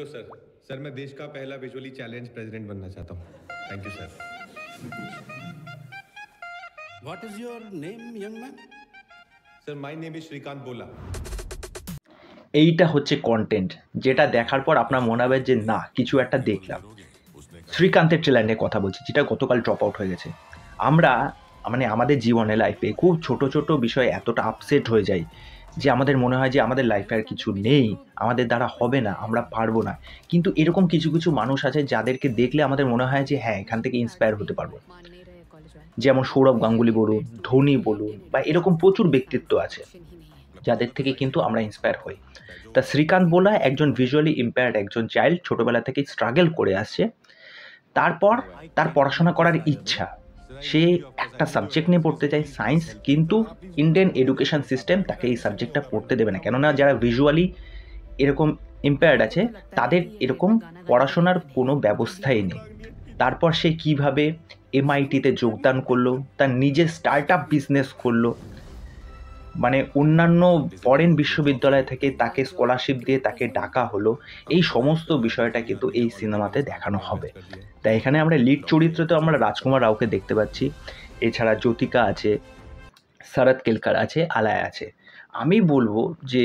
Hello sir. Sir मैं देश का पहला विजुअली चैलेंज प्रेसिडेंट बनना चाहता हूँ। Thank you sir. What is your name, young man? Sir my name is Shrikant बोला। এইটা হচ্ছে কন্টেন্ট, যেটা দেখার পর আপনার মনে হবে যে না কিছু একটা দেখলাম। শ্রীকান্তের ট্রেলার নিয়ে কথা বলছি, যেটা গতকাল ড্রপ আউট হয়ে গেছে। আমরা আমাদের জীবনে লাইফে খুব ছোট ছোট বিষয়ে এতটা আপসেট হয়ে যাই যে আমাদের মনে হয় যে আমাদের লাইফে আর কিছু নেই, আমাদের দ্বারা হবে না, আমরা পারবো না। কিন্তু এরকম কিছু কিছু মানুষ আছে যাদেরকে দেখলে আমাদের মনে হয় যে হ্যাঁ এখান থেকে ইন্সপায়ার হতে পারবো। যেমন সৌরভ গাঙ্গুলি বলুন, ধোনি বলুন, বা এরকম প্রচুর ব্যক্তিত্ব আছে যাদের থেকে কিন্তু আমরা ইন্সপায়ার হই। তা শ্রীকান্ত বোলা একজন ভিজুয়ালি ইম্পেয়ার্ড একজন চাইল্ড, ছোটোবেলা থেকে স্ট্রাগল করে আসছে। তারপর তার পড়াশোনা করার ইচ্ছা, সে একটা সাবজেক্ট নিয়ে পড়তে চায় সায়েন্স, কিন্তু ইন্ডিয়ান এডুকেশন সিস্টেম তাকে এই সাবজেক্টটা পড়তে দেবে না, কেননা যারা ভিজুয়ালি এরকম ইম্পেয়ার্ড আছে তাদের এরকম পড়াশোনার কোনো ব্যবস্থাই নেই। তারপর সে কিভাবে MIT-তে যোগদান করলো, তার নিজের স্টার্ট আপ বিজনেস করলো, অন্যান্য ফরেন বিশ্ববিদ্যালয় থেকে তাকে স্কলারশিপ দিয়ে তাকে ডাকা হলো। এই সমস্ত বিষয়টা কিন্তু এই সিনেমাতে দেখানো হবে। তাই এখানে আমরা লিড চরিত্রতে আমরা রাজকুমার রাওকে দেখতে পাচ্ছি, এছাড়া জ্যোতিকা আছে, শরৎ কেলকার আছে, আলায়া আছে। আমি বলবো যে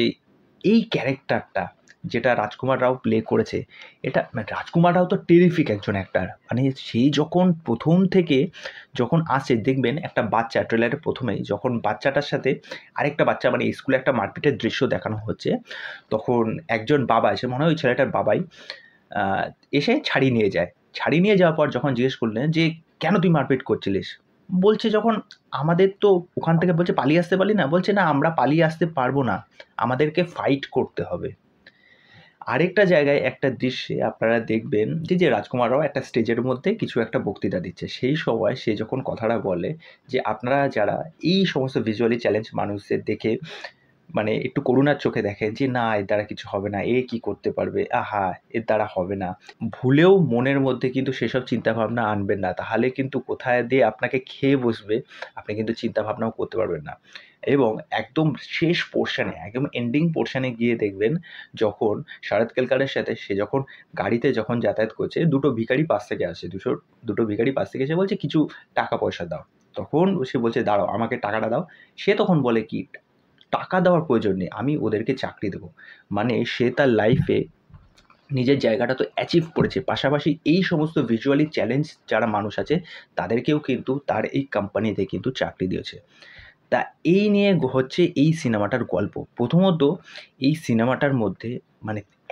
এই ক্যারেক্টারটা যেটা রাজকুমার রাও প্লে করেছে, এটা রাজকুমার রাও তো টেরিফিক একজন অ্যাক্টার। সেই যখন প্রথম থেকে যখন আসে দেখবেন একটা বাচ্চা, ট্রেলারের প্রথমেই যখন বাচ্চাটার সাথে আরেকটা বাচ্চা স্কুলে একটা মারপিটের দৃশ্য দেখানো হচ্ছে, তখন একজন বাবা এসে, মনে হয় ওই ছেলেটার বাবাই এসে ছাড়িয়ে নিয়ে যায়। ছাড়িয়ে নিয়ে যাওয়ার পর যখন জিজ্ঞেস করলেন যে কেন তুই মারপিট করছিলিস, বলছে যখন আমাদের তো ওখান থেকে বলছে পালিয়ে আসতে পারলি না, বলছে না আমরা পালিয়ে আসতে পারবো না, আমাদেরকে ফাইট করতে হবে। আরেকটা জায়গায় একটা দৃশ্যে আপনারা দেখবেন যে রাজকুমার রাও একটা স্টেজের মধ্যে কিছু একটা বক্তৃতা দিচ্ছে, সেই সময় সে যখন কথাটা বলে যে আপনারা যারা এই সমস্ত ভিজুয়ালি চ্যালেঞ্জ মানুষদের দেখে একটু করুণার চোখে দেখেন যে না এর দ্বারা কিছু হবে না, এ কি করতে পারবে, আহা এর দ্বারা হবে না, ভুলেও মনের মধ্যে কিন্তু সেসব চিন্তাভাবনা আনবেন না, তাহলে কিন্তু কোথায় দিয়ে আপনাকে খেয়ে বসবে, আপনি কিন্তু চিন্তাভাবনাও করতে পারবেন না। এবং একদম শেষ পোর্শনে, একদম এন্ডিং পোর্শনে গিয়ে দেখবেন যখন শরৎ কেলকারের সাথে সে যখন গাড়িতে যখন যাতায়াত করছে, দুটো ভিখারি পাশ থেকে আসে, দুটো ভিখারি পাশ থেকে এসে বলছে কিছু টাকা পয়সা দাও। তখন সে বলছে দাঁড়াও আমাকে টাকাটা দাও। সে তখন বলে কি টাকা দেওয়ার প্রয়োজন নেই, আমি ওদেরকে চাকরি দেবো। সে তার লাইফে নিজের জায়গাটা তো অ্যাচিভ করেছে, পাশাপাশি এই সমস্ত ভিজুয়ালি চ্যালেঞ্জ যারা মানুষ আছে তাদেরকেও কিন্তু তার এই কোম্পানিতে কিন্তু চাকরি দিয়েছে। তা এই নিয়ে হচ্ছে এই সিনেমাটার গল্প। প্রথমত এই সিনেমাটার মধ্যে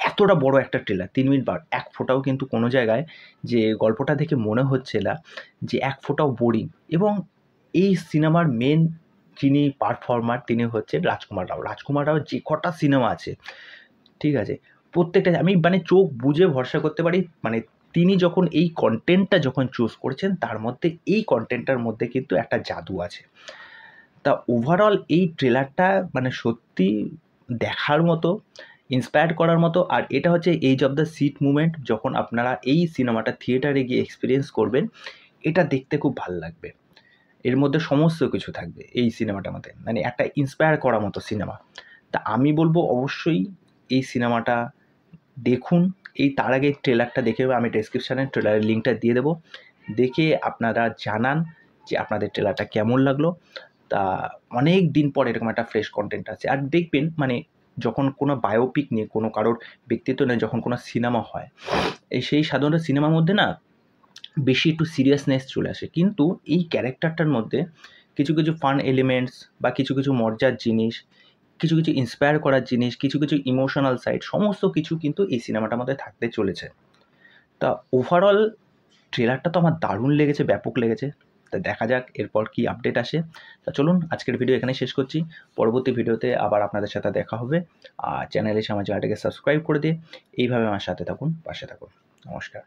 এতটা বড় একটা ট্রেলার, 3 মিনিট বার, এক ফোঁটাও কিন্তু কোনো জায়গায় যে গল্পটা দেখে মনে হচ্ছে না যে এক ফোঁটাও বোরিং। এবং এই সিনেমার মেন যিনি পারফর্মার তিনি হচ্ছেন রাজকুমার রাও। রাজকুমার রাও যে কটা সিনেমা আছে, ঠিক আছে, প্রত্যেকটা আমি চোখ বুজে ভরসা করতে পারি। তিনি যখন এই কন্টেন্টটা যখন চুজ করেছেন, তার মধ্যে এই কন্টেন্টটার মধ্যে কিন্তু একটা জাদু আছে। তা ওভারঅল এই ট্রেলারটা সত্যি দেখার মতো, ইন্সপায়ার করার মতো। আর এটা হচ্ছে edge of the seat movement, যখন আপনারা এই সিনেমাটা থিয়েটারে গিয়ে এক্সপিরিয়েন্স করবেন, এটা দেখতে খুব ভালো লাগবে। এর মধ্যে সমস্ত কিছু থাকবে এই সিনেমাটার মধ্যে, একটা ইন্সপায়ার করার মতো সিনেমা। তা আমি বলবো অবশ্যই এই সিনেমাটা দেখুন। তার আগে ট্রেলারটা দেখে, আমি ডেসক্রিপশানে ট্রেলারের লিঙ্কটা দিয়ে দেবো, দেখে আপনারা জানান যে আপনাদের ট্রেলারটা কেমন লাগলো। তা অনেক দিন পর এরকম একটা ফ্রেশ কন্টেন্ট আছে। আর দেখবেন যখন কোনো বায়োপিক নিয়ে, কোনো কারোর ব্যক্তিত্ব নিয়ে যখন কোনো সিনেমা হয়, সেই সাধারণত সিনেমার মধ্যে না বেশি একটু সিরিয়াসনেস চলে আসে, কিন্তু এই ক্যারেক্টারটার মধ্যে কিছু কিছু ফান এলিমেন্টস বা কিছু কিছু মজার জিনিস, কিছু কিছু ইন্সপায়ার করার জিনিস, কিছু কিছু ইমোশনাল সাইড, সমস্ত কিছু কিন্তু এই সিনেমাটার মধ্যে থাকতে চলেছে। তা ওভারঅল ট্রেলারটা তো আমার দারুণ লেগেছে, ব্যাপক লেগেছে। তা দেখা যাক এরপর কি আপডেট আসে। তা চলুন আজকের ভিডিও এখানে শেষ করছি, পরবর্তী ভিডিওতে আবার আপনাদের সাথে দেখা হবে। আর চ্যানেলে আমার চ্যানেলটাকে সাবস্ক্রাইব করে দিয়ে এইভাবে আমার সাথে থাকুন, পাশে থাকুন। নমস্কার।